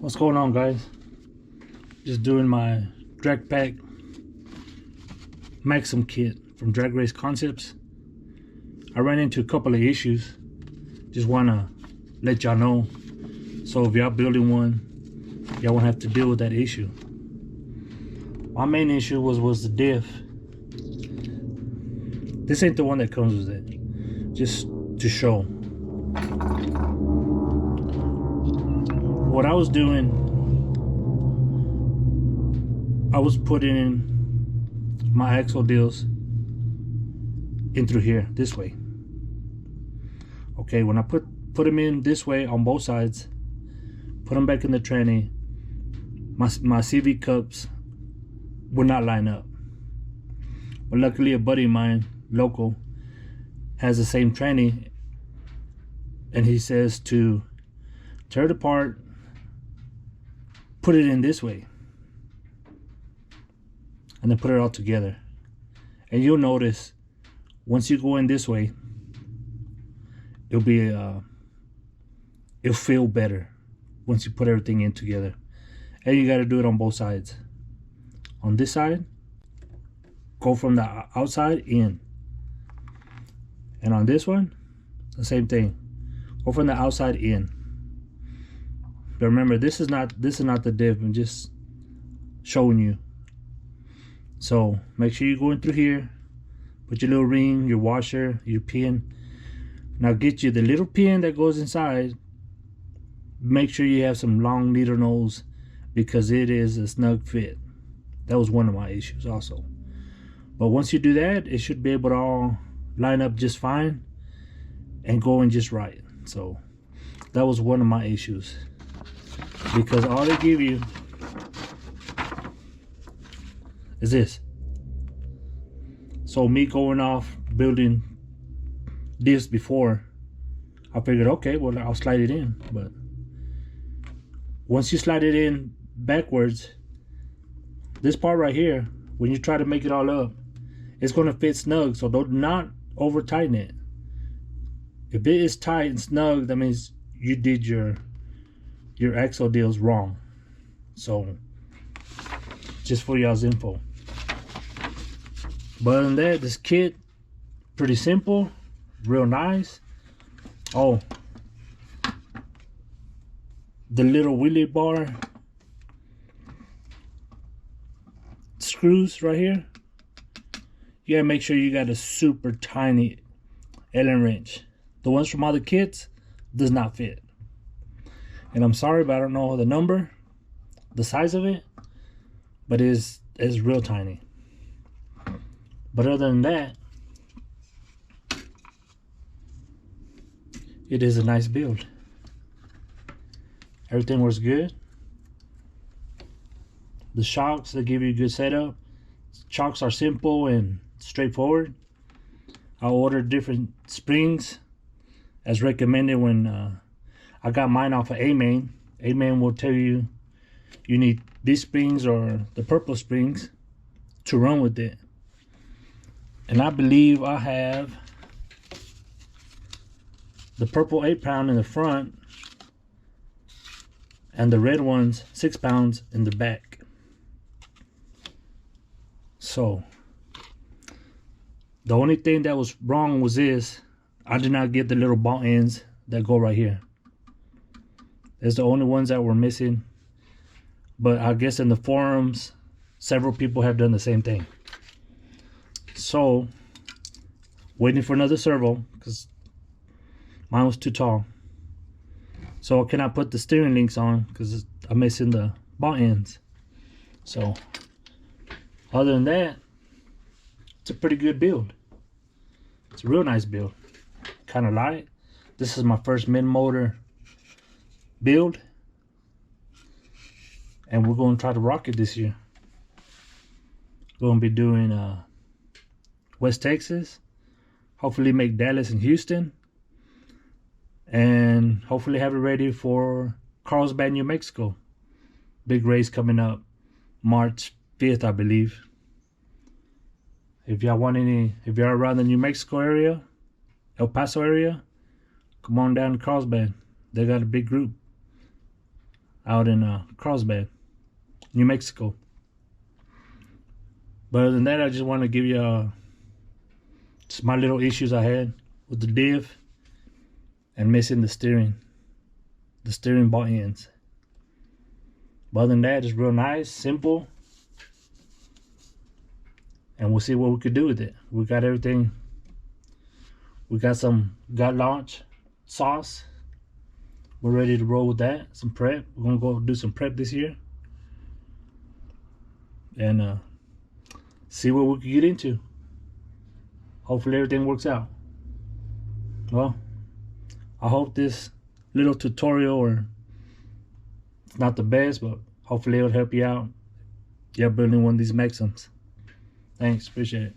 What's going on, guys? Just doing my drag pack Maxim kit from Drag Race Concepts. I ran into a couple of issues. Just wanna let y'all know, so if y'all building one, y'all won't have to deal with that issue. My main issue was the diff. This ain't the one that comes with it. Just to show. What I was doing, I was putting in my axle deals in through here, this way. Okay, when I put them in this way on both sides, put them back in the tranny, my CV cups would not line up. But luckily a buddy of mine, local, has the same tranny, and he says to tear it apart, put it in this way, and then put it all together. And you'll notice once you go in this way, it'll feel better once you put everything in together. And you got to do it on both sides. On this side, go from the outside in, and on this one, the same thing. Go from the outside in. But remember, this is not the diff. I'm just showing you. So make sure you go in through here, put your little ring, your washer, your pin. Now get you the little pin that goes inside. Make sure you have some long needle nose, because it is a snug fit. That was one of my issues also. But once you do that, it should be able to all line up just fine and go in just right. So that was one of my issues, because all they give you is this. So me going off building this before, I figured, okay, well, I'll slide it in. But once you slide it in backwards, this part right here, when you try to make it all up, it's going to fit snug. So do not over tighten it. If it is tight and snug, that means you did your axle deals wrong. So just for y'all's info. But other than that, this kit, pretty simple, real nice. Oh, the little wheelie bar screws right here, you gotta make sure you got a super tiny Allen wrench. The ones from other kits does not fit. And I'm sorry, but I don't know the number, the size of it, but it's real tiny. But other than that, it is a nice build. Everything works good. The shocks, they give you a good setup. Shocks are simple and straightforward. I ordered different springs as recommended when I got mine off of A-Main. A-Main will tell you need these springs or the purple springs to run with it. And I believe I have the purple 8-pound in the front and the red ones 6 pounds in the back. So the only thing that was wrong was this: I did not get the little ball ends that go right here. It's the only ones that were missing. But I guess in the forums, several people have done the same thing. So waiting for another servo, because mine was too tall. So I cannot put the steering links on because I'm missing the ball ends. So other than that, it's a pretty good build. It's a real nice build. Kind of light. This is my first mid-motor build, and we're going to try to rock it this year. We're going to be doing West Texas, hopefully make Dallas and Houston, and hopefully have it ready for Carlsbad, New Mexico. Big race coming up March 5th, I believe. If y'all want any, if you're around the New Mexico area, El Paso area, come on down to Carlsbad. They got a big group. out in Carlsbad, New Mexico. But other than that, I just want to give you just my little issues I had with the diff and missing the steering ball ends. But other than that, it's real nice, simple, and we'll see what we could do with it. We got everything. We got some gut launch sauce. We're ready to roll with that. Some prep. We're gonna go do some prep this year and see what we can get into. Hopefully everything works out. Well, I hope this little tutorial, or it's not the best, but hopefully it'll help you out. You're building one of these Maxims. Thanks, appreciate it.